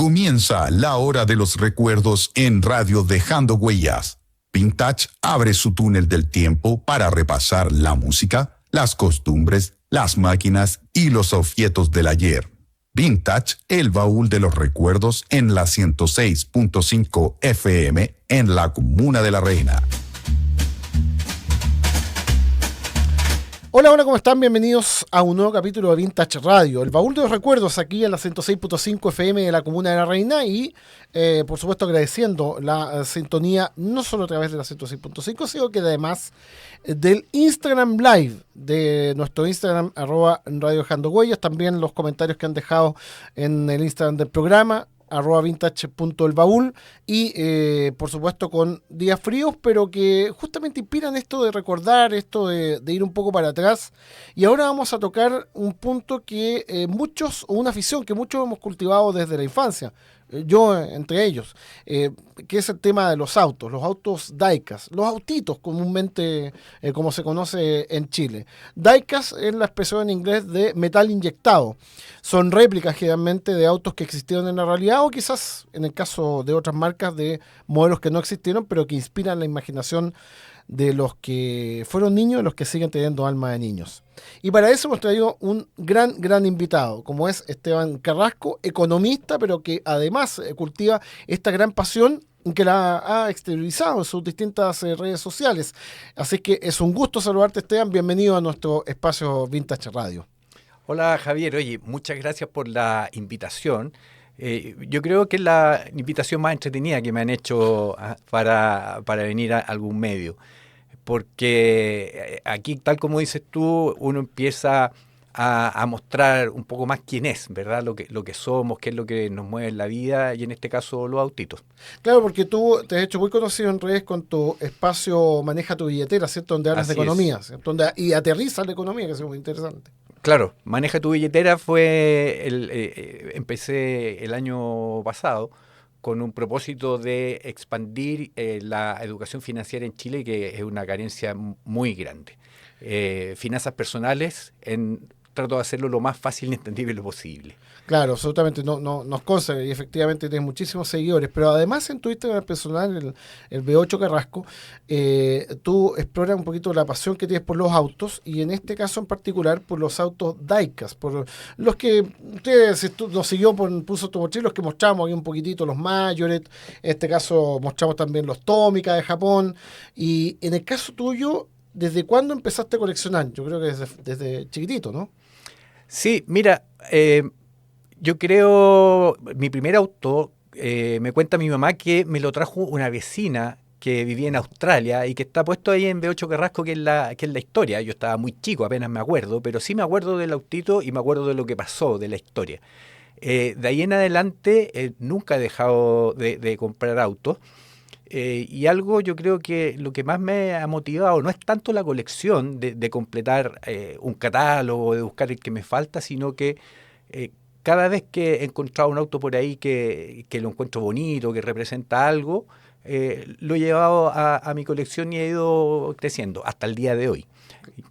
Comienza la hora de los recuerdos en Radio Dejando Huellas. Vintage abre su túnel del tiempo para repasar la música, las costumbres, las máquinas y los objetos del ayer. Vintage, el baúl de los recuerdos en la 106.5 FM en la Comuna de la Reina. Hola, ¿cómo están? Bienvenidos a un nuevo capítulo de Vintage Radio, el baúl de los recuerdos aquí en la 106.5 FM de la Comuna de la Reina y, por supuesto, agradeciendo la sintonía no solo a través de la 106.5, sino que además del Instagram Live, de nuestro Instagram, @Radio Dejando Huellas, también los comentarios que han dejado en el Instagram del programa, @vintage.elbaúl y por supuesto con días fríos, pero que justamente inspiran esto de recordar, esto de ir un poco para atrás. Y ahora vamos a tocar un punto que o una afición que muchos hemos cultivado desde la infancia, yo entre ellos, que es el tema de los autos diecast, los autitos comúnmente como se conoce en Chile. Diecast es la expresión en inglés de metal inyectado. Son réplicas generalmente de autos que existieron en la realidad o quizás en el caso de otras marcas de modelos que no existieron pero que inspiran la imaginación de los que fueron niños y los que siguen teniendo alma de niños. Y para eso hemos traído un gran invitado, como es Esteban Carrasco, economista, pero que además cultiva esta gran pasión que la ha exteriorizado en sus distintas redes sociales. Así que es un gusto saludarte, Esteban. Bienvenido a nuestro espacio Vintage Radio. Hola, Javier. Oye, muchas gracias por la invitación. Yo creo que es la invitación más entretenida que me han hecho para venir a algún medio. Porque aquí, tal como dices tú, uno empieza a mostrar un poco más quién es, ¿verdad? Lo que somos, qué es lo que nos mueve en la vida, y en este caso los autitos. Claro, porque tú te has hecho muy conocido en redes con tu espacio Maneja tu billetera, ¿cierto? Donde hablas de economía, ¿cierto? Y aterrizas la economía, que es muy interesante. Claro, Maneja tu billetera empecé el año pasado con un propósito de expandir la educación financiera en Chile, que es una carencia muy grande. Finanzas personales, trato de hacerlo lo más fácil y entendible posible. Claro, absolutamente, no nos consta y efectivamente tienes muchísimos seguidores, pero además en tu Instagram personal, el B8 Carrasco, tú exploras un poquito la pasión que tienes por los autos y en este caso en particular por los autos diecast, por los que ustedes nos siguió, puso tu mochila, los que mostramos aquí un poquitito, los Mayoret, en este caso mostramos también los Tomica de Japón, y en el caso tuyo, ¿desde cuándo empezaste a coleccionar? Yo creo que desde chiquitito, ¿no? Sí, mira, yo creo, mi primer auto, me cuenta mi mamá que me lo trajo una vecina que vivía en Australia y que está puesto ahí en B8 Carrasco, que es la historia. Yo estaba muy chico, apenas me acuerdo, pero sí me acuerdo del autito y me acuerdo de lo que pasó, de la historia. De ahí en adelante nunca he dejado de comprar autos. Y algo, yo creo que lo que más me ha motivado no es tanto la colección de completar un catálogo, de buscar el que me falta, sino que cada vez que he encontrado un auto por ahí que lo encuentro bonito, que representa algo, lo he llevado a mi colección y he ido creciendo hasta el día de hoy.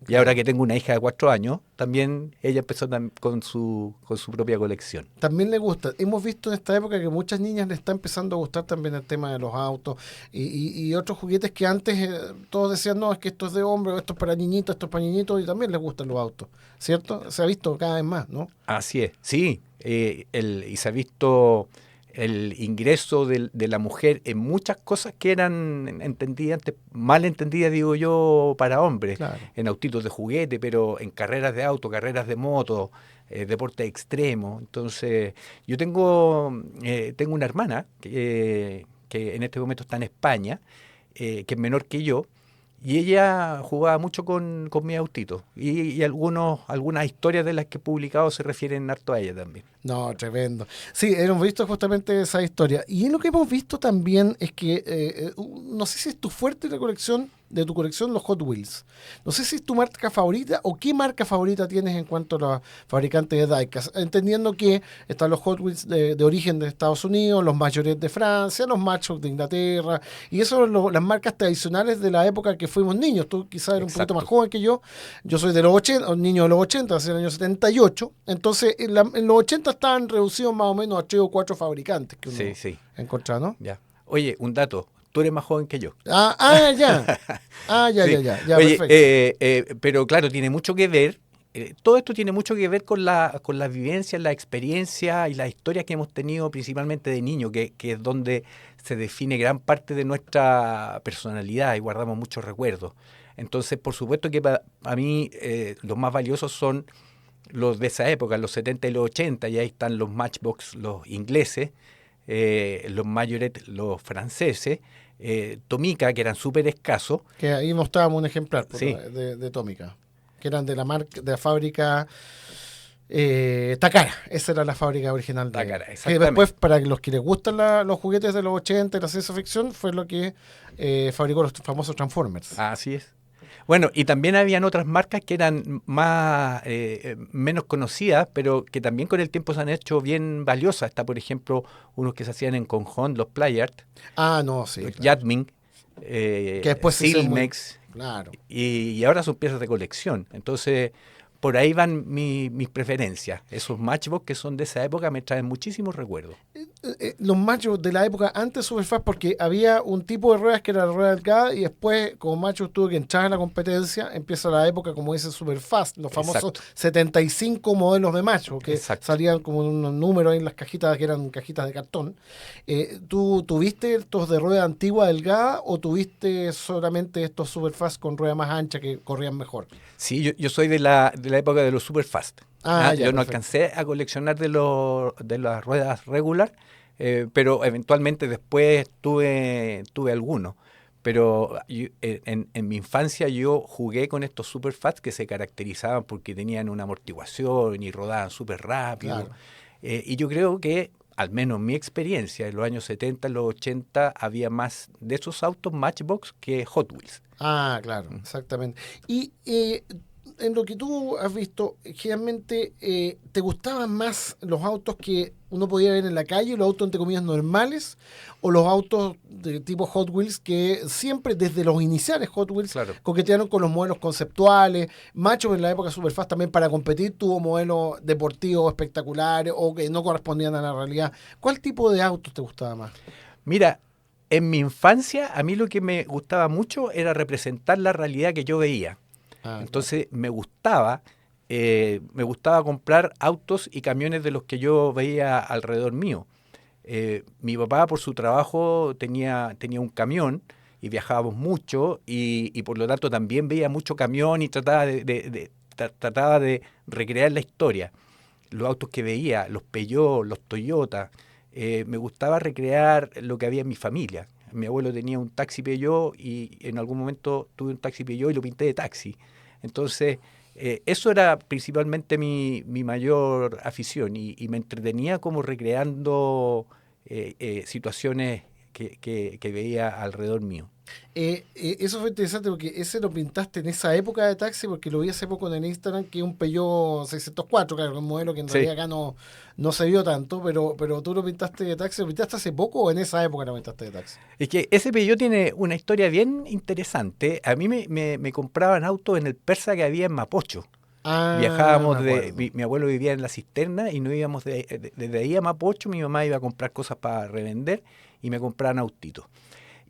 Y ahora que tengo una hija de 4 años, también ella empezó con su propia colección. También le gusta. Hemos visto en esta época que muchas niñas le está empezando a gustar también el tema de los autos y otros juguetes que antes todos decían, no, es que esto es de hombre, esto es para niñitos, esto es para niñitos, y también les gustan los autos, ¿cierto? Se ha visto cada vez más, ¿no? Así es, sí. Y se ha visto el ingreso de la mujer en muchas cosas que eran entendidas antes, mal entendidas, digo yo, para hombres, claro. En autitos de juguete, pero en carreras de auto, carreras de moto, deporte extremo. Entonces, yo tengo una hermana que en este momento está en España, que es menor que yo, y ella jugaba mucho con mi autito. Y algunas historias de las que he publicado se refieren harto a ella también. No, tremendo. Sí, hemos visto justamente esa historia. Y lo que hemos visto también es que, no sé si es tu fuerte la colección de tu colección los Hot Wheels. No sé si es tu marca favorita o qué marca favorita tienes en cuanto a los fabricantes de diecast, entendiendo que están los Hot Wheels de origen de Estados Unidos, los Majoret de Francia, los Matchbox de Inglaterra, y eso son las marcas tradicionales de la época que fuimos niños. Tú quizás eres un poquito más joven que yo soy de los 80, un niño de los 80, hace el año 78, entonces en los 80 estaban reducidos más o menos a 3 o 4 fabricantes que uno encontraba, ¿no? Ya. Oye, un dato. Tú eres más joven que yo. Ya. Sí. Ya, Oye, perfecto. pero claro, tiene mucho que ver. Todo esto tiene mucho que ver con las vivencias, la experiencia y las historias que hemos tenido principalmente de niño, que es donde se define gran parte de nuestra personalidad y guardamos muchos recuerdos. Entonces, por supuesto que para mí los más valiosos son los de esa época, los 70 y los 80, y ahí están los Matchbox, los ingleses, los Majoret, los franceses, Tomica, que eran súper escasos. Que ahí mostrábamos un ejemplar Sí. de Tomica, que eran de la marca, de la fábrica Takara. Esa era la fábrica original de Takara, que exactamente. después, para los que les gustan los juguetes de los 80 y la ciencia ficción, fue lo que fabricó los famosos Transformers. Así es. Bueno, y también habían otras marcas que eran menos conocidas, pero que también con el tiempo se han hecho bien valiosas. Está, por ejemplo, unos que se hacían en Conjón, los Playart, No, sí. los Claro. Yadmin, Que después se hizo Silmex, Claro. y ahora son piezas de colección. Entonces, por ahí van mis preferencias. Esos Matchbox que son de esa época me traen muchísimos recuerdos. Los machos de la época antes Superfast, porque había un tipo de ruedas que era la rueda delgada y después como machos tuvo que entrar en la competencia, empieza la época como dice Superfast, los famosos Exacto. 75 modelos de macho que Exacto. salían como unos números en las cajitas que eran cajitas de cartón. ¿Tú tuviste estos de rueda antigua delgada o tuviste solamente estos Superfast con rueda más ancha que corrían mejor? Sí, yo soy de la época de los Superfast. Ya, Yo no perfecto. alcancé a coleccionar de las ruedas regular, pero eventualmente después tuve algunos. Pero en mi infancia yo jugué con estos Superfast que se caracterizaban porque tenían una amortiguación y rodaban súper rápido. Claro. Y yo creo que, al menos en mi experiencia, en los años 70, en los 80, había más de esos autos Matchbox que Hot Wheels. Claro, exactamente. Y en lo que tú has visto, generalmente ¿te gustaban más los autos que uno podía ver en la calle, los autos entre comillas normales, o los autos de tipo Hot Wheels que siempre desde los iniciales Hot Wheels Claro. coquetearon con los modelos conceptuales? Macho en la época Superfast también para competir tuvo modelos deportivos espectaculares o que no correspondían a la realidad. ¿Cuál tipo de autos te gustaba más? Mira, en mi infancia a mí lo que me gustaba mucho era representar la realidad que yo veía. Entonces me gustaba comprar autos y camiones de los que yo veía alrededor mío. Mi papá por su trabajo tenía un camión y viajábamos mucho y por lo tanto también veía mucho camión y trataba de recrear la historia. Los autos que veía, los Peugeot, los Toyota, me gustaba recrear lo que había en mi familia. Mi abuelo tenía un taxi Peugeot y en algún momento tuve un taxi Peugeot y lo pinté de taxi. Entonces, eso era principalmente mi mayor afición y me entretenía como recreando situaciones que veía alrededor mío. Eso fue interesante porque ese lo pintaste en esa época de taxi, porque lo vi hace poco en Instagram, que es un Peugeot 604, claro, un modelo que en Sí. realidad acá no se vio tanto, pero tú lo pintaste de taxi. ¿Lo pintaste hace poco o en esa época lo pintaste de taxi? Es que ese Peugeot tiene una historia bien interesante. A mí me compraban autos en el Persa que había en Mapocho. Viajábamos me acuerdo. mi abuelo vivía en la cisterna y nos íbamos desde ahí a Mapocho. Mi mamá iba a comprar cosas para revender y me compraban autitos.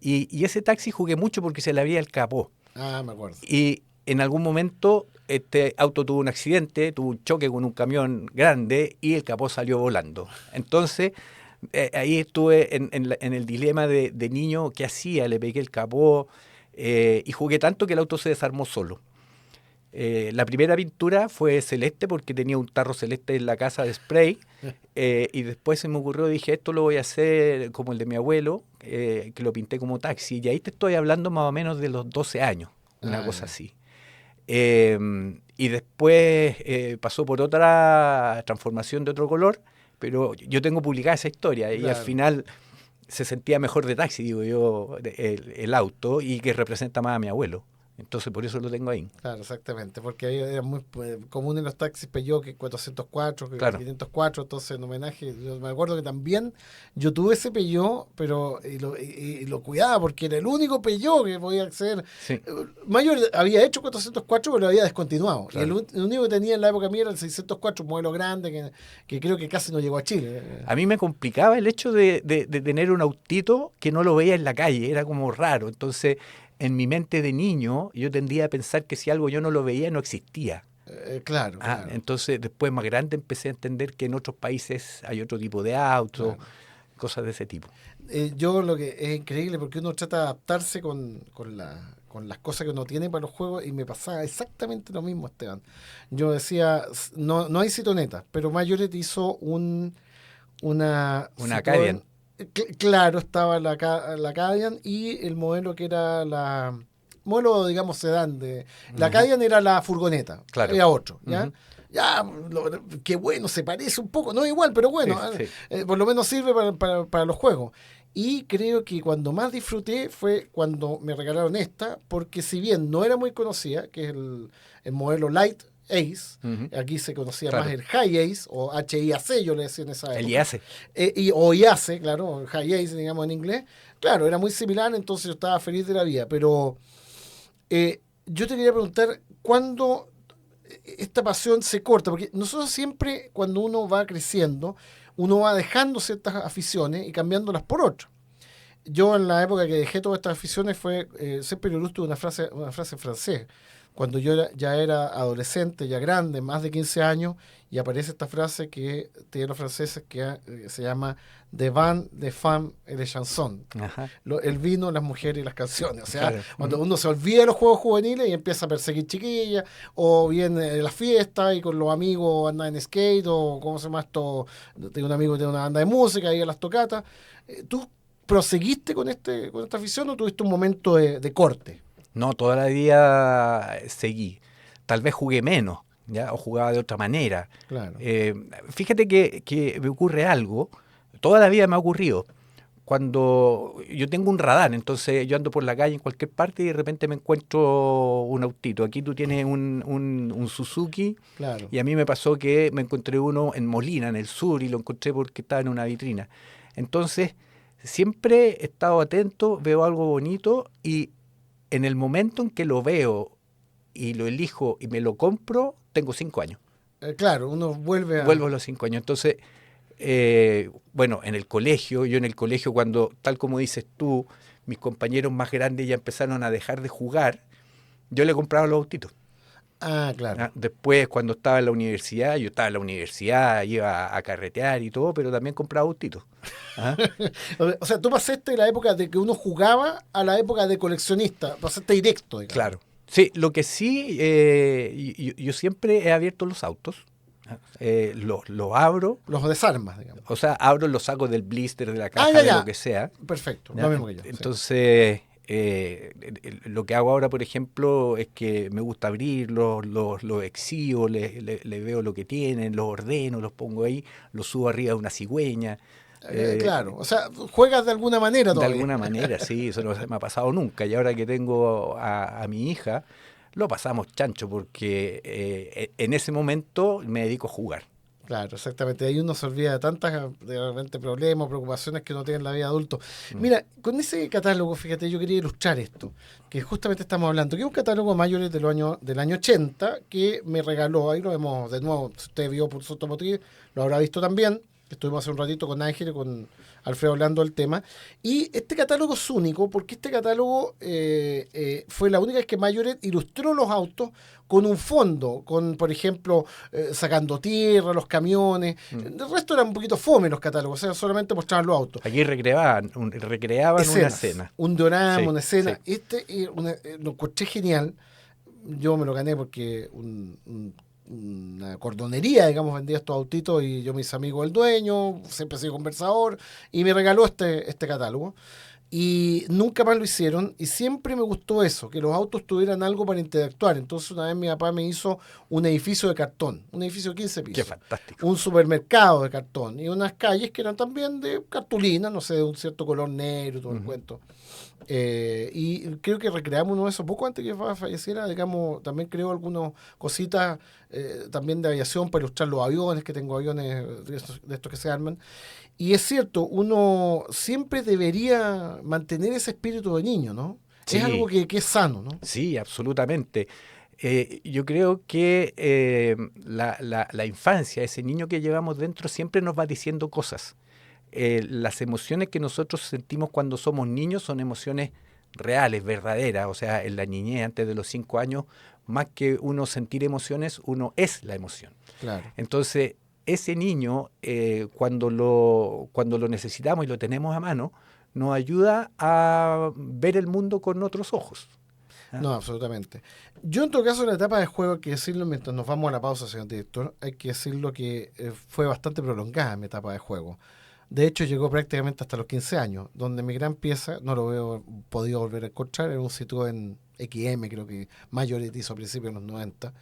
Y ese taxi jugué mucho porque se le abría el capó. Me acuerdo. Y en algún momento este auto tuvo un accidente, tuvo un choque con un camión grande y el capó salió volando. Entonces, ahí estuve en el dilema de niño, ¿qué hacía? Le pegué el capó y jugué tanto que el auto se desarmó solo. La primera pintura fue celeste porque tenía un tarro celeste en la casa de spray y después se me ocurrió, dije, esto lo voy a hacer como el de mi abuelo, que lo pinté como taxi, y ahí te estoy hablando más o menos de los 12 años, una cosa así. Y después pasó por otra transformación de otro color, pero yo tengo publicada esa historia y al Claro. final se sentía mejor de taxi, digo yo, el auto, y que representa más a mi abuelo. Entonces por eso lo tengo ahí. Claro, exactamente, porque ahí era muy común en los taxis Peugeot que 404, que Claro. 504, entonces en homenaje, yo me acuerdo que también yo tuve ese Peugeot, pero y lo cuidaba porque era el único Peugeot que podía acceder. Sí. Mayor había hecho 404, pero lo había descontinuado. Claro. Y el único que tenía en la época mía era el 604, un modelo grande que creo que casi no llegó a Chile. A mí me complicaba el hecho de tener un autito que no lo veía en la calle, era como raro. Entonces, en mi mente de niño, yo tendía a pensar que si algo yo no lo veía, no existía. Claro, claro. Entonces, después más grande empecé a entender que en otros países hay otro tipo de autos, Claro. cosas de ese tipo. Yo lo que es increíble porque uno trata de adaptarse con las cosas que uno tiene para los juegos y me pasaba exactamente lo mismo, Esteban. Yo decía, no hay citonetas, pero Mayoret hizo una Una Citroën. Acadian. Claro, estaba la Acadian y el modelo que era modelo, digamos, sedán. La Acadian era la furgoneta, Claro. era otro, ¿ya? Ujú. Ya, qué bueno, se parece un poco, no igual, pero bueno, Sí, sí. por lo menos sirve para los juegos. Y creo que cuando más disfruté fue cuando me regalaron esta, porque si bien no era muy conocida, que es el modelo Light Ace, Ujú. aquí se conocía Claro. más el High Ace, o HIAC, yo le decía en esa época. El IACE. O IACE, claro, High Ace, digamos en inglés. Claro, era muy similar, entonces yo estaba feliz de la vida, pero yo te quería preguntar, ¿cuándo esta pasión se corta? Porque nosotros siempre, cuando uno va creciendo, uno va dejando ciertas aficiones y cambiándolas por otras. Yo en la época que dejé todas estas aficiones fue ser periodista de una frase en francés. Cuando ya era adolescente, ya grande, más de 15 años, y aparece esta frase que tienen los franceses que se llama "de vin, de femme et de chanson". Ajá. El vino, las mujeres y las canciones. O sea, Claro. cuando uno se olvida de los juegos juveniles y empieza a perseguir chiquillas, o bien las fiestas y con los amigos anda en skate, o ¿cómo se llama esto? Tengo un amigo que tiene una banda de música y a las tocatas. ¿Tú proseguiste con esta afición o tuviste un momento de corte? No, toda la vida seguí. Tal vez jugué menos, ¿ya? O jugaba de otra manera. Claro. Fíjate que me ocurre algo, toda la vida me ha ocurrido. Cuando yo tengo un radar, entonces yo ando por la calle en cualquier parte y de repente me encuentro un autito. Aquí tú tienes un Suzuki, Claro. y a mí me pasó que me encontré uno en Molina, en el sur, y lo encontré porque estaba en una vitrina. Entonces, siempre he estado atento, veo algo bonito y en el momento en que lo veo y lo elijo y me lo compro, tengo 5 años. Claro, uno vuelve a... Vuelvo a los 5 años. Entonces, bueno, yo en el colegio cuando, tal como dices tú, mis compañeros más grandes ya empezaron a dejar de jugar, yo le compraba los autitos. Claro. Después, cuando estaba en la universidad, yo estaba en la universidad, iba a carretear y todo, pero también compraba autitos. ¿Ah? O sea, tú pasaste de la época de que uno jugaba a la época de coleccionista, pasaste directo, digamos. Claro. Sí, lo que sí, yo siempre he abierto los autos, los abro, Los desarmas, digamos. o sea, abro los saco del blister, de la caja, ya, de ya. lo que sea. Perfecto, ¿Ya? lo mismo que yo. Sí. Entonces, lo que hago ahora, por ejemplo, es que me gusta abrirlos, los exhibo, le veo lo que tienen, los ordeno, los pongo ahí, los subo arriba de una cigüeña. Claro, o sea, juegas de alguna manera De todavía. alguna manera, sí, eso no se me ha pasado nunca. Y ahora que tengo a mi hija, lo pasamos chancho porque en ese momento me dedico a jugar. Claro, exactamente. Ahí uno se olvida de tantas de repente problemas, preocupaciones que uno tiene en la vida adulto. Mira, con ese catálogo, fíjate, yo quería ilustrar esto, que justamente estamos hablando, que es un catálogo Mayoret del año 80, que me regaló, ahí lo vemos de nuevo, si usted vio por su automotriz, lo habrá visto también. Estuvimos hace un ratito con Ángel y con Alfredo hablando del tema. Y este catálogo es único porque este catálogo fue la única vez que Mayoret ilustró los autos con un fondo, con, por ejemplo, sacando tierra, los camiones. El resto eran un poquito fome los catálogos, o sea, solamente mostraban los autos. Aquí recreaban una escena. Un diorama, Sí, una escena. sí. Lo encontré genial. Yo me lo gané porque una cordonería, digamos, vendía estos autitos y yo me hice amigo del dueño, siempre he sido conversador y me regaló este catálogo. Y nunca más lo hicieron, y siempre me gustó eso, que los autos tuvieran algo para interactuar. Entonces una vez mi papá me hizo un edificio de cartón, un edificio de 15 Qué pisos, fantástico. un supermercado de cartón, y unas calles que eran también de cartulina, no sé, de un cierto color negro, todo el cuento. Y creo que recreamos uno de esos poco antes que falleciera, digamos, también creo algunas cositas también de aviación para ilustrar los aviones, que tengo aviones de estos que se arman. Y es cierto, uno siempre debería mantener ese espíritu de niño, ¿no? Es algo Sí, que es sano, ¿no? sí, absolutamente. Yo creo que la infancia, ese niño que llevamos dentro, siempre nos va diciendo cosas. Las emociones que nosotros sentimos cuando somos niños son emociones reales, verdaderas. O sea, en la niñez, antes de los 5 años, más que uno sentir emociones, uno es la emoción. Claro. Entonces, ese niño, cuando lo necesitamos y lo tenemos a mano, nos ayuda a ver el mundo con otros ojos. ¿Ah? No, absolutamente. Yo en todo caso la etapa de juego, hay que decirlo, mientras nos vamos a la pausa, señor director, hay que decirlo que fue bastante prolongada mi etapa de juego. De hecho, llegó prácticamente hasta los 15 años, donde mi gran pieza, no lo veo podido volver a encontrar, era un sitio en XM, creo que Majority hizo a principios de los 90,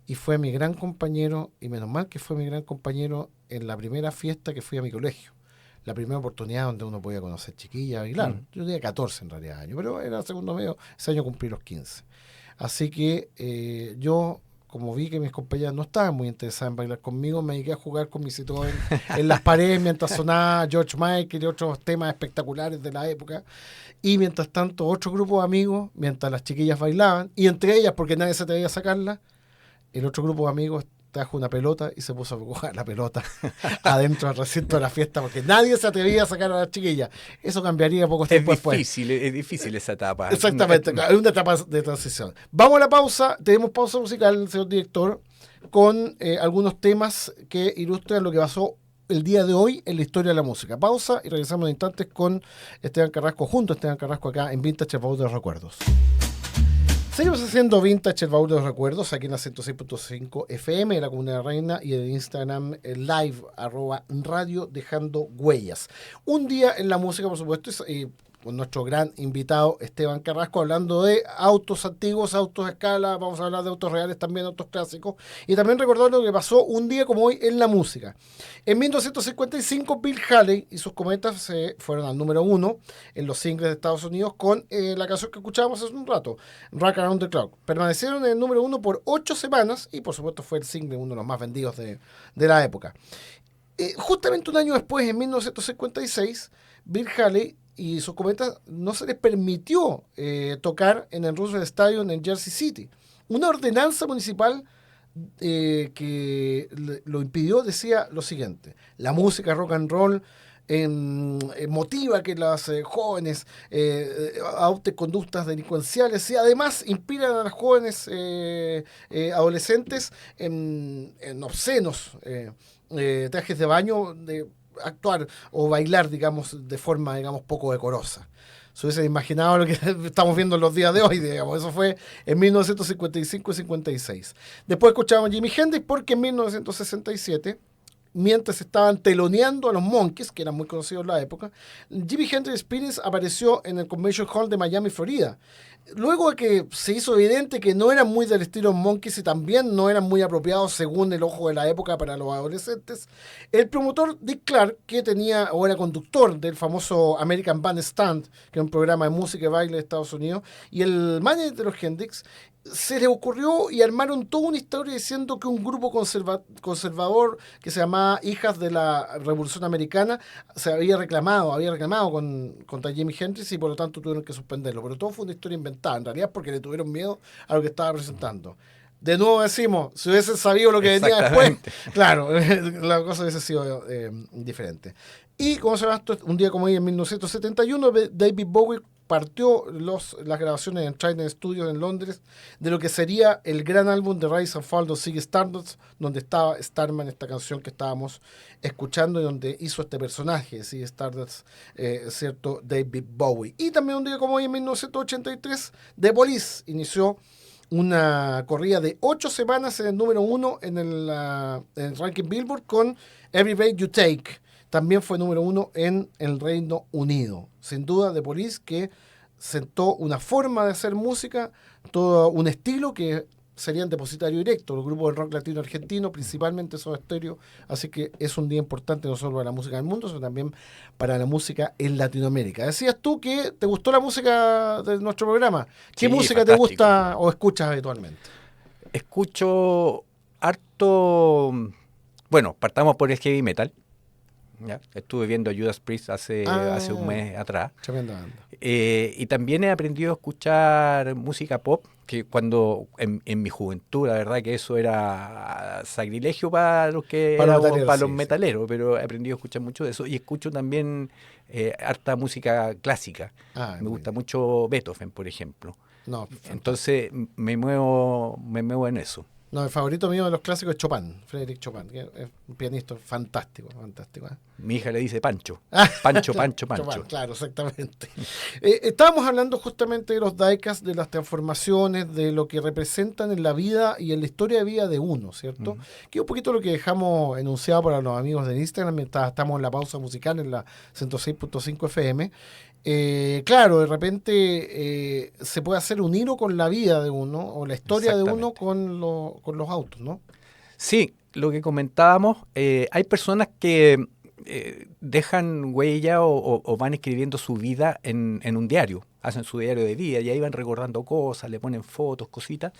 y fue mi gran compañero, y menos mal que fue mi gran compañero en la primera fiesta que fui a mi colegio. La primera oportunidad donde uno podía conocer chiquillas, y claro, yo tenía 14 en realidad años, pero era el segundo medio, ese año cumplí los 15. Así que yo, como vi que mis compañeras no estaban muy interesadas en bailar conmigo, me dediqué a jugar con mi Citroën en las paredes mientras sonaba George Michael y otros temas espectaculares de la época. Y mientras tanto, otro grupo de amigos, mientras las chiquillas bailaban, y entre ellas, porque nadie se atrevía a sacarla, el otro grupo de amigos trajo una pelota y se puso a jugar la pelota adentro del recinto de la fiesta porque nadie se atrevía a sacar a las chiquillas. Eso cambiaría poco tiempo después. Es difícil esa etapa. Exactamente, es una etapa de transición. Vamos a la pausa, tenemos pausa musical, señor director, con algunos temas que ilustran lo que pasó el día de hoy en la historia de la música. Pausa y regresamos en instantes con Esteban Carrasco, junto a Esteban Carrasco acá en Vintage, el baúl de los recuerdos. Seguimos haciendo Vintage, el baúl de los recuerdos, aquí en la 106.5 FM de la Comunidad de Reina y en Instagram live, @radio dejando huellas. Un día en la música, por supuesto, con nuestro gran invitado Esteban Carrasco, hablando de autos antiguos, autos a escala, vamos a hablar de autos reales también, autos clásicos, y también recordar lo que pasó un día como hoy en la música. En 1955, Bill Haley y sus cometas se fueron al número 1 en los singles de Estados Unidos con la canción que escuchábamos hace un rato, Rock Around the Clock. Permanecieron en el número 1 por 8 semanas y por supuesto fue el single, uno de los más vendidos de la época. Justamente un año después, en 1956, Bill Haley y sus cometas no se les permitió tocar en el Roosevelt Stadium en Jersey City. Una ordenanza municipal que lo impidió decía lo siguiente: la música rock and roll motiva que las jóvenes adopten conductas delincuenciales y además inspiran a las jóvenes adolescentes en obscenos trajes de baño de actuar o bailar, digamos, de forma, digamos, poco decorosa. Se hubiesen imaginado lo que estamos viendo en los días de hoy, digamos. Eso fue en 1955 y 56. Después escuchábamos a Jimi Hendrix porque en 1967, mientras estaban teloneando a los Monkees, que eran muy conocidos en la época, Jimi Hendrix Experience apareció en el Convention Hall de Miami, Florida. Luego de que se hizo evidente que no eran muy del estilo Monkees y también no eran muy apropiados según el ojo de la época para los adolescentes, el promotor Dick Clark, que tenía o era conductor del famoso American Bandstand, que es un programa de música y baile de Estados Unidos, y el manager de los Hendrix, se les ocurrió y armaron toda una historia diciendo que un grupo conservador que se llamaba Hijas de la Revolución Americana se había reclamado contra Jimi Hendrix y por lo tanto tuvieron que suspenderlo. Pero todo fue una historia inventada, en realidad porque le tuvieron miedo a lo que estaba presentando. De nuevo decimos, si hubiesen sabido lo que venía después, claro, la cosa hubiese sido diferente. Y como se llama esto, un día como hoy en 1971, David Bowie partió las grabaciones en Trident Studios en Londres de lo que sería el gran álbum de Rise and Fall de Ziggy Stardust, donde estaba Starman, esta canción que estábamos escuchando y donde hizo este personaje, Ziggy Stardust, cierto, David Bowie. Y también un día como hoy en 1983, The Police inició una corrida de 8 semanas en el número 1 en el ranking Billboard con Every Breath You Take, también fue número 1 en el Reino Unido. Sin duda, The Police, que sentó una forma de hacer música, todo un estilo que serían depositario directo, los grupos de rock latino argentino, principalmente Soda Stereo, así que es un día importante no solo para la música del mundo, sino también para la música en Latinoamérica. Decías tú que te gustó la música de nuestro programa. ¿Qué Sí, música fantástico. te gusta o escuchas habitualmente? Escucho harto, bueno, partamos por el heavy metal. ¿Ya? Estuve viendo a Judas Priest hace un mes atrás. Tremenda banda. Y también he aprendido a escuchar música pop, que cuando en mi juventud, la verdad que eso era sacrilegio para los que Para los éramos- metaleros, para sí, los sí. metaleros, pero he aprendido a escuchar mucho de eso. Y escucho también harta música clásica. Me muy gusta bien. mucho Beethoven, por ejemplo. No, fantástico. Entonces me muevo en eso. No, el favorito mío de los clásicos es Chopin, Frédéric Chopin, que es un pianista fantástico, fantástico. ¿Eh? Mi hija le dice Pancho. Pancho, Pancho, Pancho. Chopin, claro, exactamente. Estábamos hablando justamente de los diecast, de las transformaciones, de lo que representan en la vida y en la historia de vida de uno, ¿cierto? Que es un poquito lo que dejamos enunciado para los amigos de Instagram mientras estamos en la pausa musical en la 106.5 FM. Claro, de repente se puede hacer un hilo con la vida de uno o la historia de uno con los autos, ¿no? Sí, lo que comentábamos, hay personas que dejan huella o van escribiendo su vida en un diario, hacen su diario de vida y ahí van recordando cosas, le ponen fotos, cositas.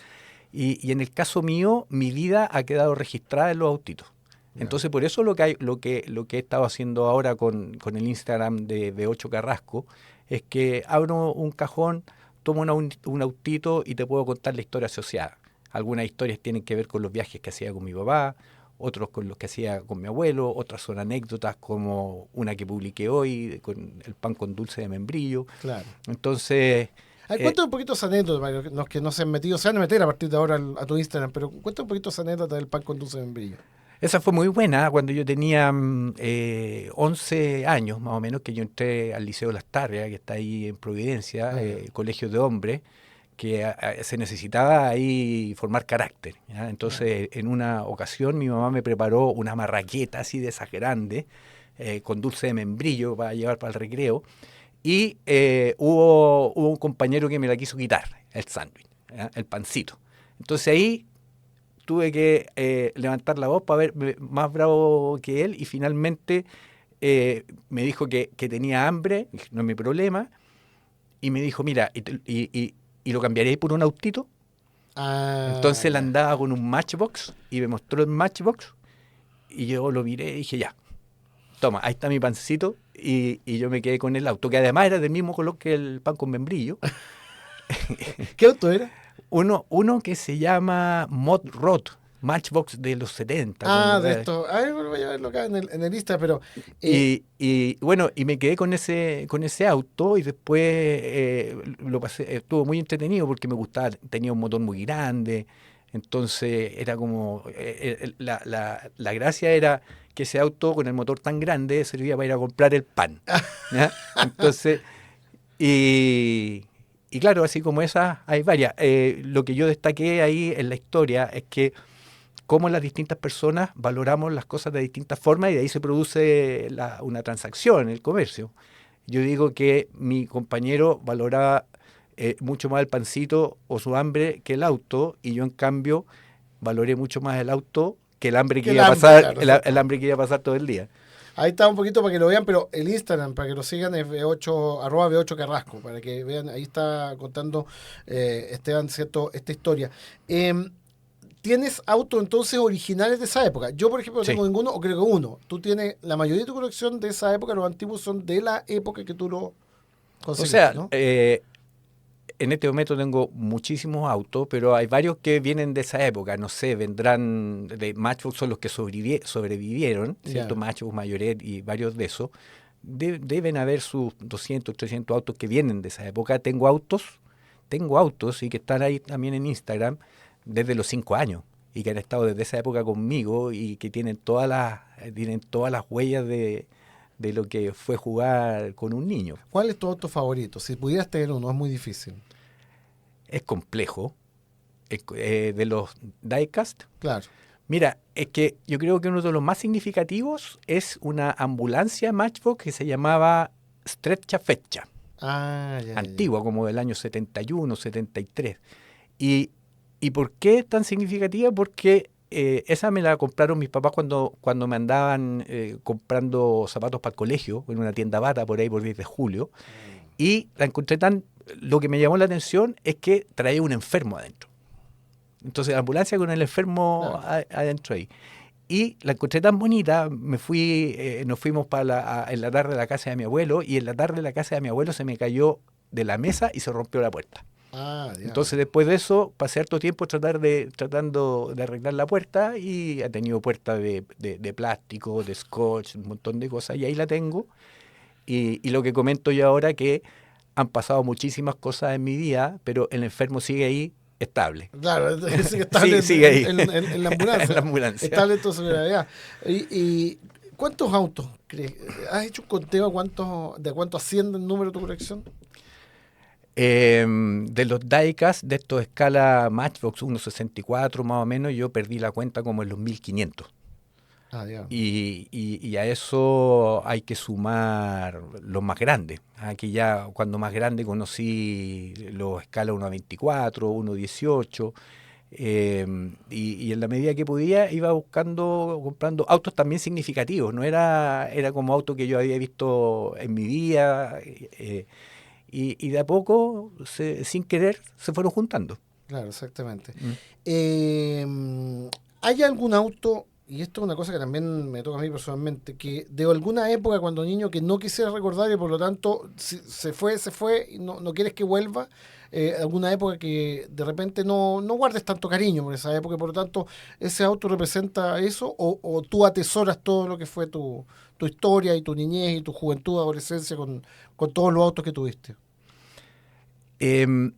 Y en el caso mío, mi vida ha quedado registrada en los autitos. Entonces, por eso lo que he estado haciendo ahora con el Instagram de B8 Carrasco es que abro un cajón, tomo un autito y te puedo contar la historia asociada. Algunas historias tienen que ver con los viajes que hacía con mi papá, otros con los que hacía con mi abuelo, otras son anécdotas como una que publiqué hoy con el pan con dulce de membrillo. Claro. Entonces... Cuéntame un poquito esa anécdota para los que no se han metido, se van a meter a partir de ahora a tu Instagram, pero cuéntame un poquito esa anécdota del pan con dulce de membrillo. Esa fue muy buena cuando yo tenía 11 años, más o menos, que yo entré al Liceo Las Tarrias, que está ahí en Providencia, colegio de hombres, que se necesitaba ahí formar carácter, ¿ya? Entonces, en una ocasión mi mamá me preparó una marraqueta así de esas grandes, con dulce de membrillo para llevar para el recreo, y hubo un compañero que me la quiso quitar, el sándwich, ¿ya? El pancito. Entonces ahí tuve que levantar la voz para ver más bravo que él y finalmente me dijo que tenía hambre, no es mi problema, y me dijo, mira, y lo cambiaré por un autito. Entonces él andaba con un Matchbox y me mostró el Matchbox y yo lo miré y dije, ya, toma, ahí está mi pancito y yo me quedé con el auto, que además era del mismo color que el pan con membrillo. ¿Qué auto era? Uno que se llama Mod Rod, Matchbox de los 70. De esto. A ver, voy a verlo acá en el Insta, pero... Y bueno, y me quedé con ese auto y después lo pasé, estuvo muy entretenido porque me gustaba, tenía un motor muy grande, entonces era como, la gracia era que ese auto con el motor tan grande servía para ir a comprar el pan, ¿ya? Entonces, y claro, así como esas, hay varias. Lo que yo destaqué ahí en la historia es que cómo las distintas personas valoramos las cosas de distintas formas y de ahí se produce una transacción, el comercio. Yo digo que mi compañero valoraba mucho más el pancito o su hambre que el auto y yo en cambio valoré mucho más el auto que el hambre que iba a pasar, claro, el hambre que iba a pasar todo el día. Ahí está un poquito para que lo vean, pero el Instagram, para que lo sigan, es @B8 Carrasco, para que vean, ahí está contando Esteban, ¿cierto?, esta historia. ¿Tienes autos entonces originales de esa época? Yo, por ejemplo, no tengo ninguno, o creo que uno. Tú tienes, la mayoría de tu colección de esa época, los antiguos son de la época que tú lo conseguiste, o sea, ¿no? En este momento tengo muchísimos autos, pero hay varios que vienen de esa época. No sé, vendrán de Matchbox, son los que sobrevivieron, ¿cierto? Matchbox, Mayoret y varios de esos. Deben haber sus 200, 300 autos que vienen de esa época. Tengo autos y que están ahí también en Instagram desde los 5 años y que han estado desde esa época conmigo y que tienen todas las huellas de lo que fue jugar con un niño. ¿Cuál es tu auto favorito? Si pudieras tener uno, es muy difícil. Es complejo. De los diecast. Claro. Mira, es que yo creo que uno de los más significativos es una ambulancia Matchbox que se llamaba Streccia Feccia, Ah, ya. antigua, como del año 71, 73. ¿Y, y por qué es tan significativa? Porque esa me la compraron mis papás cuando me andaban comprando zapatos para el colegio, en una tienda Bata por ahí por 10 de julio. Y la encontré tan... Lo que me llamó la atención es que traía un enfermo adentro. Entonces, la ambulancia con el enfermo Claro. adentro ahí. Y la encontré tan bonita, nos fuimos en la tarde a la casa de mi abuelo, y en la tarde de la casa de mi abuelo se me cayó de la mesa y se rompió la puerta. Ah, ya. Entonces, después de eso, pasé harto tiempo tratando de arreglar la puerta, y ha tenido puertas de plástico, de scotch, un montón de cosas, y ahí la tengo. Y lo que comento yo ahora, que han pasado muchísimas cosas en mi vida, pero el enfermo sigue ahí estable. Claro, sigue estable Sigue ahí. en la ambulancia. En la ambulancia. Estable en toda su gravedad. ¿Y cuántos autos crees? ¿Has hecho un conteo de cuánto asciende el número de tu colección? De los diecast, de estos escala Matchbox 1.64 más o menos, yo perdí la cuenta como en los 1500. Ah, ya. Y a eso hay que sumar los más grandes. Aquí ya cuando más grande conocí los escala 1.24, 1.18, y en la medida que podía iba comprando autos también significativos. No era como auto que yo había visto en mi vida, y de a poco, sin querer, se fueron juntando. Claro, exactamente. Mm. ¿Hay algún auto, y esto es una cosa que también me toca a mí personalmente, que de alguna época cuando niño que no quisiera recordar y por lo tanto se fue y no quieres que vuelva? Alguna época que de repente no guardes tanto cariño por esa época y por lo tanto ese auto representa eso, o tú atesoras todo lo que fue tu historia y tu niñez y tu juventud, adolescencia con todos los autos que tuviste. Em,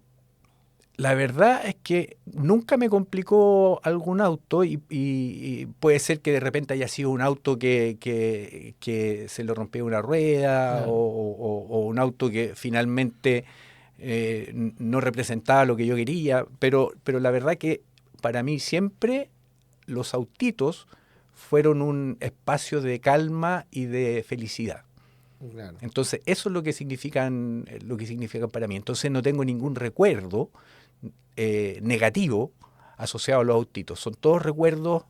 La verdad es que nunca me complicó algún auto, y puede ser que de repente haya sido un auto que se le rompió una rueda, Claro. o un auto que finalmente no representaba lo que yo quería, pero la verdad que para mí siempre los autitos fueron un espacio de calma y de felicidad. Claro. Entonces, eso es lo que significan para mí. Entonces, no tengo ningún recuerdo negativo asociado a los autitos. Son todos recuerdos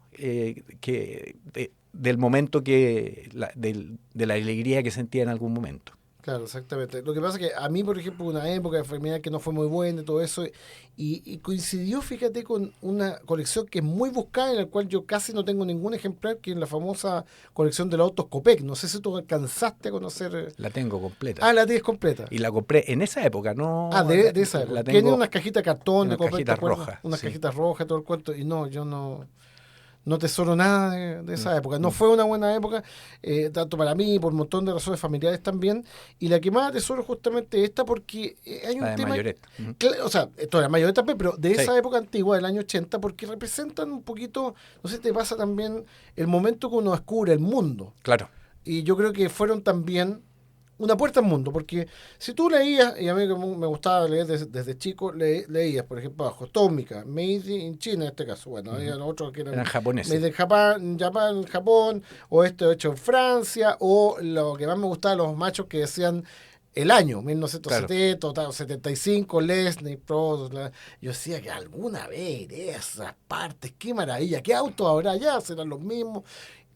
del momento de la alegría que sentía en algún momento. Claro, exactamente. Lo que pasa es que a mí, por ejemplo, una época de enfermedad que no fue muy buena y todo eso, y coincidió, fíjate, con una colección que es muy buscada, en la cual yo casi no tengo ningún ejemplar, que es la famosa colección de los autos Copec. No sé si tú alcanzaste a conocer. La tengo completa. Ah, la tienes completa. Y la compré en esa época, ¿no? Ah, de esa época. La Tiene tengo unas cajitas de cartón de unas Copec, ¿te cajitas acuerdas? rojas. Unas Sí. cajitas rojas, todo el cuento. Y no, yo no tesoro nada de esa época. No Mm. fue una buena época, tanto para mí, por un montón de razones familiares también. Y la que más atesoro es justamente esta, porque hay un La de tema. Mayoret. Ujú. O sea, esto era mayor también, pero de Sí. esa época antigua, del año 80, porque representan un poquito, no sé si te pasa también, el momento que uno descubre el mundo. Claro. Y yo creo que fueron también una puerta al mundo, porque si tú leías, y a mí me gustaba leer desde chico, leías, por ejemplo, abajo, Tómica, Made in China en este caso, bueno, había los otros que eran Eran japoneses. Made in Japón, o esto hecho en Francia, o lo que más me gustaba, los machos que decían el año, 1970, claro. 75, Lesney, Pro, yo decía que alguna vez esas partes, qué maravilla, qué autos habrá allá, serán los mismos.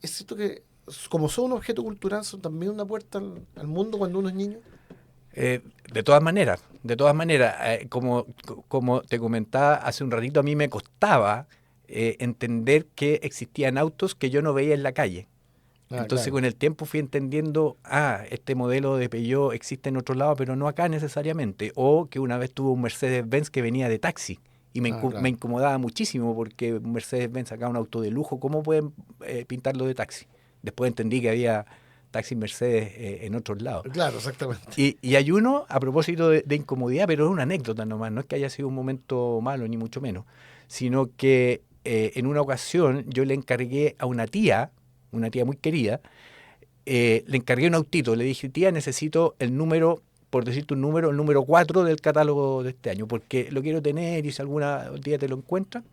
Es cierto que como son un objeto cultural, son también una puerta al mundo cuando uno es niño. De todas maneras, como te comentaba hace un ratito, a mí me costaba entender que existían autos que yo no veía en la calle. Entonces, claro. con el tiempo fui entendiendo, este modelo de Peugeot existe en otro lado, pero no acá necesariamente. O que una vez tuve un Mercedes-Benz que venía de taxi. Y me incomodaba muchísimo, porque un Mercedes-Benz acá, un auto de lujo, ¿cómo pueden pintarlo de taxi? Después entendí que había taxis Mercedes en otros lados. Claro, exactamente. Y hay uno, a propósito de incomodidad, pero es una anécdota nomás, no es que haya sido un momento malo, ni mucho menos, sino que en una ocasión yo le encargué a una tía muy querida, le encargué un autito, le dije, tía, necesito el número, por decirte un número, el número 4 del catálogo de este año, porque lo quiero tener y si algún día te lo encuentras.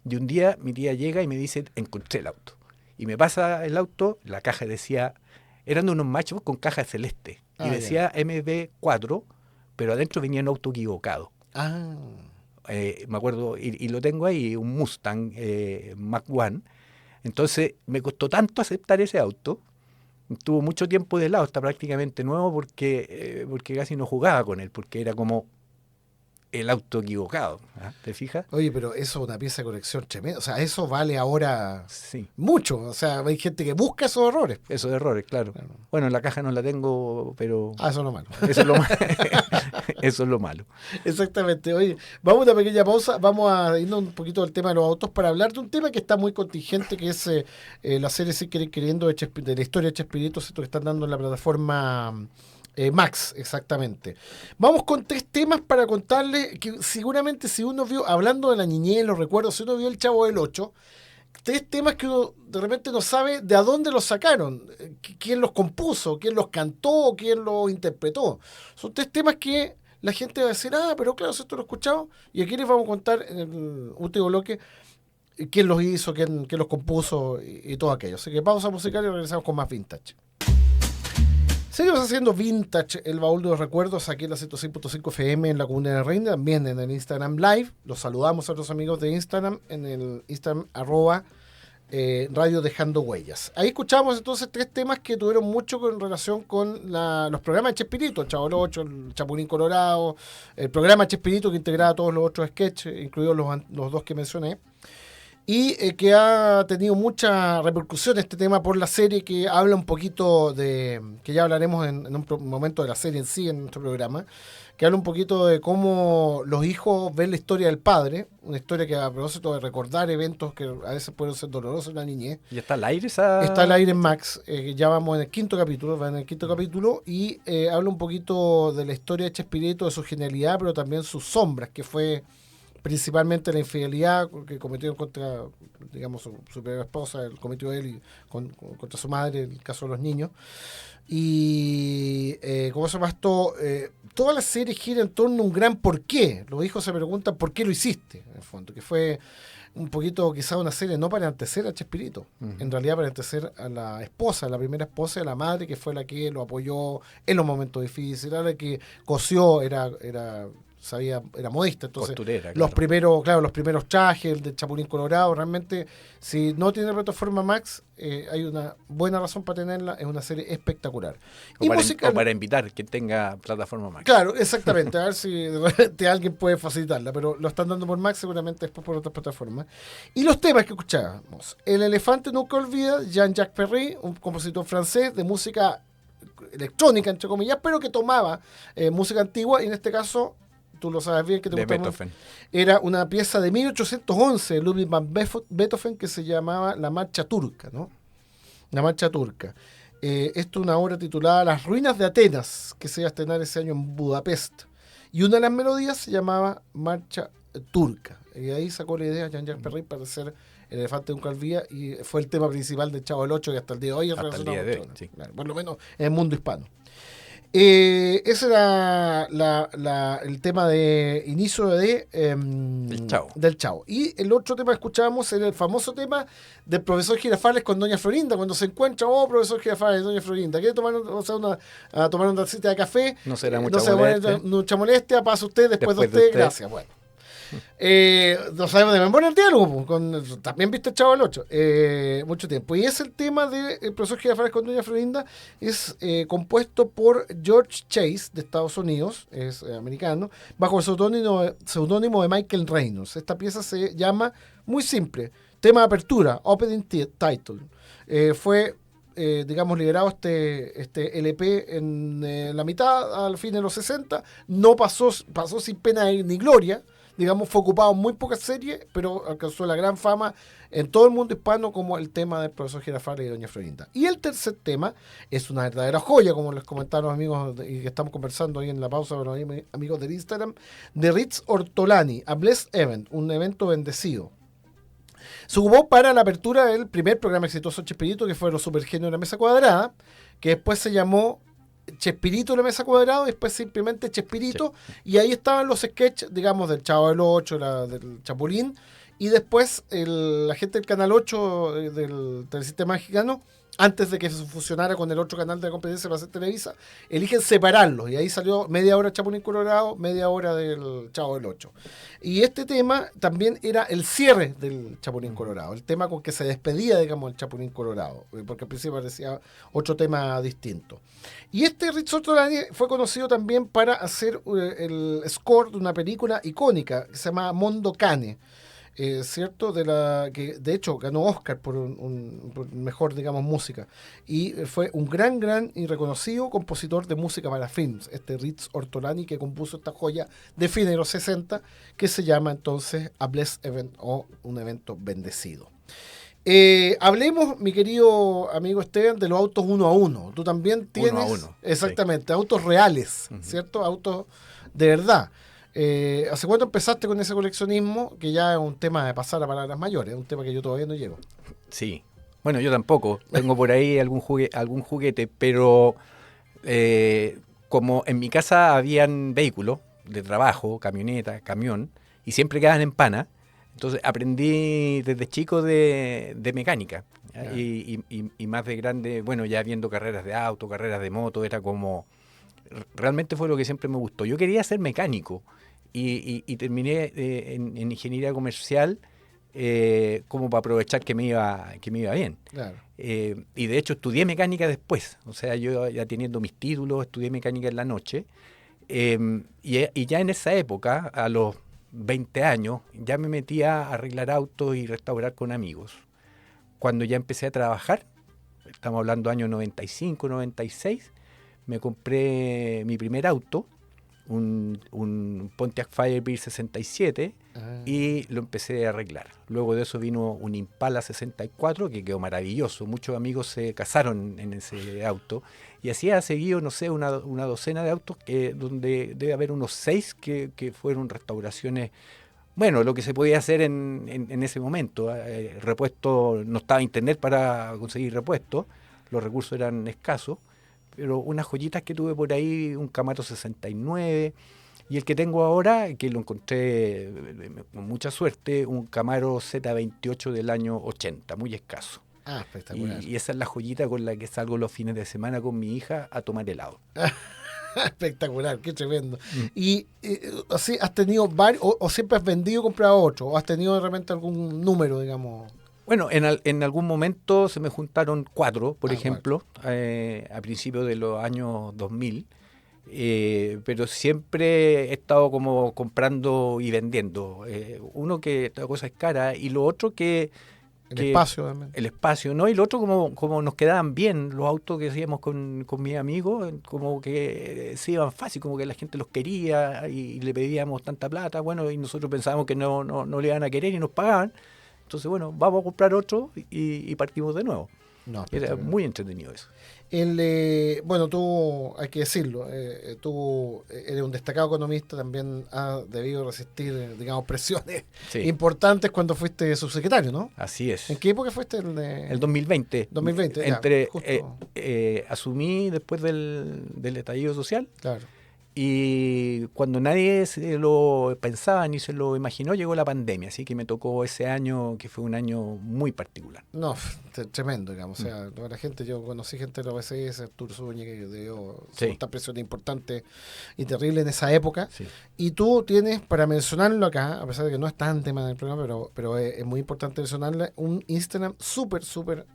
Y un día mi tía llega y me dice, encontré el auto. Y me pasa el auto, la caja decía, eran unos Matchbox con caja celeste. Y decía MB4, pero adentro venía un auto equivocado. Me acuerdo, y lo tengo ahí, un Mustang Mach 1. Entonces me costó tanto aceptar ese auto. Tuvo mucho tiempo de lado, está prácticamente nuevo porque casi no jugaba con él, porque era como el auto equivocado. ¿Te fijas? Oye, pero eso es una pieza de colección tremenda. O sea, eso vale ahora Sí. mucho. O sea, hay gente que busca esos errores. Esos errores, claro. Bueno, en la caja no la tengo, pero... Eso es lo malo. Eso es lo malo. Eso es lo malo. Exactamente. Oye, vamos a una pequeña pausa. Vamos a irnos un poquito del tema de los autos para hablar de un tema que está muy contingente, que es la serie Sí Queriendo de la historia de Chespirito, ¿cierto? Que están dando en la plataforma Max, exactamente. Vamos con 3 temas para contarles que seguramente si uno vio, hablando de la niñez, los recuerdos, si uno vio El Chavo del 8, 3 temas que uno de repente no sabe de a dónde los sacaron, quién los compuso, quién los cantó, quién los interpretó. Son 3 temas que la gente va a decir, pero claro, esto lo he escuchado, y aquí les vamos a contar en el último bloque quién los hizo, quién los compuso y todo aquello. Así que pausa musical y regresamos con más Vintage. Seguimos haciendo Vintage, el baúl de los recuerdos, aquí en la 106.5 FM en la Comuna de la Reina, también en el Instagram Live. Los saludamos a los amigos de Instagram, en el Instagram @Radio Dejando Huellas. Ahí escuchamos entonces 3 temas que tuvieron mucho en relación con los programas de Chespirito, el Chavo del 8, el Chapulín Colorado, el programa Chespirito que integraba todos los otros sketches, incluidos los 2 que mencioné. Y que ha tenido mucha repercusión este tema por la serie, que habla un poquito de, que ya hablaremos en un momento de la serie en sí, en nuestro programa, que habla un poquito de cómo los hijos ven la historia del padre, una historia que a propósito de recordar eventos que a veces pueden ser dolorosos en la niñez. ¿Y está al aire esa...? Está al aire en Max, ya vamos en el quinto capítulo, y habla un poquito de la historia de Chespirito, de su genialidad, pero también sus sombras, que fue principalmente la infidelidad que cometió contra, digamos, su primera esposa, cometió él y contra su madre, el caso de los niños. Y como se llama esto, toda la serie gira en torno a un gran porqué. Los hijos se preguntan por qué lo hiciste, en el fondo, que fue un poquito quizá una serie no para enaltecer a Chespirito, en realidad para enaltecer a la esposa, a la primera esposa, a la madre, que fue la que lo apoyó en los momentos difíciles, era la que cosió, era modista, entonces costurera, los primeros trajes, el de Chapulín Colorado, realmente si no tiene plataforma Max, hay una buena razón para tenerla, es una serie espectacular. O para invitar que tenga plataforma Max. Claro, exactamente, a ver si de repente alguien puede facilitarla, pero lo están dando por Max, seguramente después por otras plataformas. Y los temas que escuchábamos: El elefante nunca olvida, Jean-Jacques Perry, un compositor francés de música electrónica, entre comillas, pero que tomaba música antigua, y en este caso, tú lo sabes bien, que te de gusta Beethoven. Era una pieza de 1811 de Ludwig van Beethoven que se llamaba La Marcha Turca, ¿no? La Marcha Turca. Esto es una obra titulada Las ruinas de Atenas, que se iba a estrenar ese año en Budapest. Y una de las melodías se llamaba Marcha Turca. Y ahí sacó la idea Jean-Jacques Perry para hacer El elefante nunca olvida, y fue el tema principal del Chavo del 8, que hasta el día de hoy es relacionado mucho, ¿no? Sí. Claro, por lo menos en el mundo hispano. Ese era el tema de inicio del Chavo. Y el otro tema que escuchábamos era el famoso tema del profesor Girafales con Doña Florinda, cuando se encuentra, profesor Girafales, Doña Florinda, ¿quiere tomar una tacita de café? No será mucha molestia, pasa usted, después de usted, gracias. Bueno. No sabemos de memoria el diálogo, también viste el Chavo del 8 mucho tiempo, y es el tema del profesor Girafales con Doña Florinda. Es compuesto por George Chase de Estados Unidos, es americano, bajo el seudónimo de Michael Reynolds. Esta pieza se llama, muy simple, tema de apertura, opening title. Fue digamos, liberado este LP en la mitad, al fin de los 60, no pasó sin pena ni gloria. Digamos, fue ocupado en muy pocas series, pero alcanzó la gran fama en todo el mundo hispano como el tema del profesor Girafales y Doña Florinda. Y el tercer tema es una verdadera joya, como les comentaron los amigos y que estamos conversando ahí en la pausa con los amigos del Instagram, de Ritz Ortolani, A Blessed Event, un evento bendecido. Se ocupó para la apertura del primer programa exitoso de Chespirito, que fue Los Supergenios de la Mesa Cuadrada, que después se llamó Chespirito de la Mesa Cuadrada, y después simplemente Chespirito, sí. Y ahí estaban los sketches, digamos, del Chavo del 8, del Chapulín, Y después la gente del Canal 8 del sistema mexicano, antes de que se fusionara con el otro canal de la competencia para hacer Televisa, eligen separarlos. Y ahí salió media hora Chapulín Colorado, media hora del Chavo del 8. Y este tema también era el cierre del Chapulín Colorado, el tema con que se despedía, digamos, el Chapulín Colorado, porque al principio parecía otro tema distinto. Y este Ritz Ortolani fue conocido también para hacer el score de una película icónica que se llama Mondo Cane. ¿Cierto? Que de hecho ganó Oscar por por mejor, digamos, música. Y fue un gran y reconocido compositor de música para films, este Ritz Ortolani, que compuso esta joya de fines de los 60, que se llama entonces A Blessed Event, o un evento bendecido. Hablemos, mi querido amigo Esteban, de los autos 1 a 1. Tú también tienes, 1 a 1, exactamente, sí. Autos reales, ¿cierto? Autos de verdad. ¿Hace cuánto empezaste con ese coleccionismo? Que ya es un tema de pasar a palabras mayores, un tema que yo todavía no llego. Sí. Bueno, yo tampoco. Tengo por ahí algún juguete, pero como en mi casa habían vehículos de trabajo, camioneta, camión, y siempre quedaban en pana, entonces aprendí desde chico de mecánica. Yeah. Y más de grande, bueno, ya viendo carreras de auto, carreras de moto, era como... Realmente fue lo que siempre me gustó. Yo quería ser mecánico y terminé en ingeniería comercial como para aprovechar que me iba bien. Claro. Y de hecho estudié mecánica después. O sea, yo ya teniendo mis títulos, estudié mecánica en la noche. Y ya en esa época, a los 20 años, ya me metía a arreglar autos y restaurar con amigos. Cuando ya empecé a trabajar, estamos hablando años 95, 96, me compré mi primer auto, un Pontiac Firebird 67, y lo empecé a arreglar. Luego de eso vino un Impala 64, que quedó maravilloso. Muchos amigos se casaron en ese auto. Y así ha seguido, no sé, una docena de autos, donde debe haber unos 6 que fueron restauraciones. Bueno, lo que se podía hacer en ese momento. Repuesto, no estaba internet para conseguir repuestos, los recursos eran escasos. Pero unas joyitas que tuve por ahí, un Camaro 69, y el que tengo ahora, que lo encontré con mucha suerte, un Camaro Z28 del año 80, muy escaso. Ah, espectacular. Y esa es la joyita con la que salgo los fines de semana con mi hija a tomar helado. Espectacular, qué tremendo. ¿Y así has tenido varios, o siempre has vendido y comprado otro, o has tenido de repente algún número, digamos? Bueno, en algún momento se me juntaron 4, por ejemplo, a principios de los años 2000, pero siempre he estado como comprando y vendiendo. Uno, que esta cosa es cara, y lo otro el espacio también. El espacio, ¿no? Y lo otro, como nos quedaban bien los autos que hacíamos con mis amigos, como que se iban fácil, como que la gente los quería y le pedíamos tanta plata, bueno, y nosotros pensábamos que no le iban a querer y nos pagaban. Entonces, bueno, vamos a comprar otro y partimos de nuevo. No, era muy entretenido eso. Bueno, tú, hay que decirlo, tú eres un destacado economista, también has debido resistir, digamos, presiones importantes cuando fuiste subsecretario, ¿no? Así es. ¿En qué época fuiste? El 2020. 2020, asumí después del estallido social. Claro. Y cuando nadie se lo pensaba ni se lo imaginó, llegó la pandemia. Así que me tocó ese año, que fue un año muy particular. No, tremendo, digamos. O sea, toda la gente, yo conocí gente de la OBCS, Arturo Zúñiga, que dio esta presión importante y terrible en esa época. Sí. Y tú tienes, para mencionarlo acá, a pesar de que no es tan tema del programa, pero es muy importante mencionarle, un Instagram súper,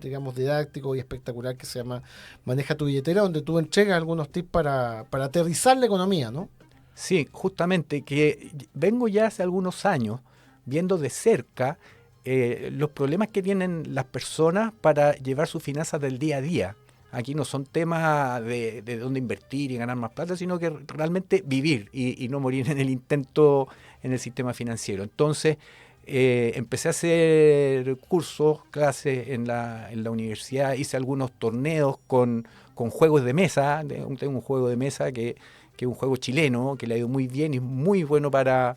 digamos, didáctico y espectacular que se llama Maneja tu billetera, donde tú entregas algunos tips para aterrizar la economía, ¿no? Sí, justamente, que vengo ya hace algunos años viendo de cerca los problemas que tienen las personas para llevar sus finanzas del día a día. Aquí no son temas de dónde invertir y ganar más plata, sino que realmente vivir y no morir en el intento en el sistema financiero. Entonces, empecé a hacer cursos, clases en la universidad, hice algunos torneos con juegos de mesa. Tengo un juego de mesa que es un juego chileno, que le ha ido muy bien y es muy bueno para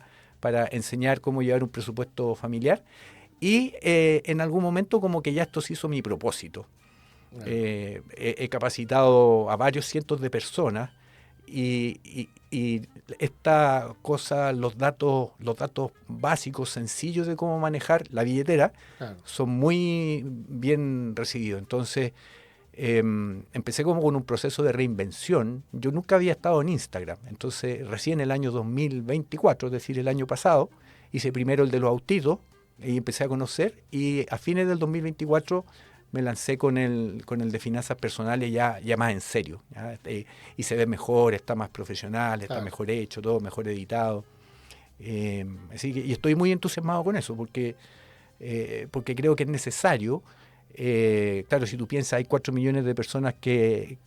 enseñar cómo llevar un presupuesto familiar. Y en algún momento como que ya esto se hizo mi propósito. He capacitado a varios cientos de personas y esta cosa, los datos básicos, sencillos de cómo manejar la billetera, Claro. son muy bien recibidos. Entonces, empecé como con un proceso de reinvención. Yo nunca había estado en Instagram. Entonces, recién el año 2024, es decir, el año pasado, hice primero el de los autitos y empecé a conocer. Y a fines del 2024 me lancé con el de finanzas personales ya más en serio. ¿Ya? Y se ve mejor, está más profesional, está Claro. mejor hecho, todo mejor editado. Así que, y estoy muy entusiasmado con eso, porque creo que es necesario. Claro, si tú piensas, hay 4 millones de personas que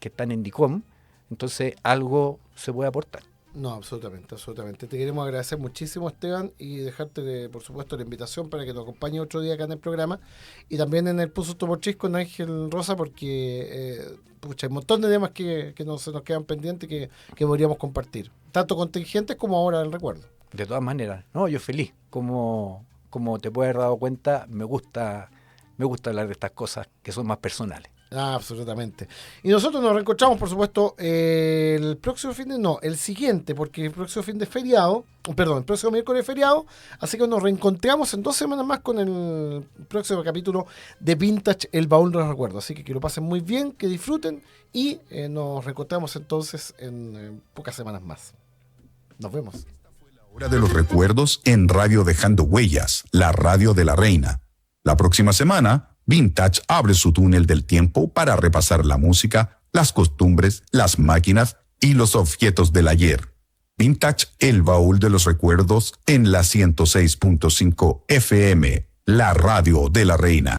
están en DICOM, entonces algo se puede aportar. No, absolutamente, absolutamente. Te queremos agradecer muchísimo, Esteban, y dejarte, por supuesto, la invitación para que nos acompañe otro día acá en el programa y también en el Puso tu Porchis con Ángel Rosa, porque hay un montón de temas que no se nos quedan pendientes que podríamos compartir, tanto contingentes como ahora el recuerdo. De todas maneras, no, yo feliz. Como te puedes haber dado cuenta, me gusta hablar de estas cosas que son más personales. Ah, absolutamente. Y nosotros nos reencontramos, por supuesto, el próximo el siguiente, porque el próximo fin de feriado, perdón, el próximo miércoles es feriado, así que nos reencontramos en 2 semanas más con el próximo capítulo de Vintage, el baúl de los recuerdos. Así que lo pasen muy bien, que disfruten y nos reencontramos entonces en pocas semanas más. Nos vemos. Hora de los recuerdos en Radio Dejando Huellas, la radio de la reina. La próxima semana, Vintage abre su túnel del tiempo para repasar la música, las costumbres, las máquinas y los objetos del ayer. Vintage, el baúl de los recuerdos en la 106.5 FM, la radio de la reina.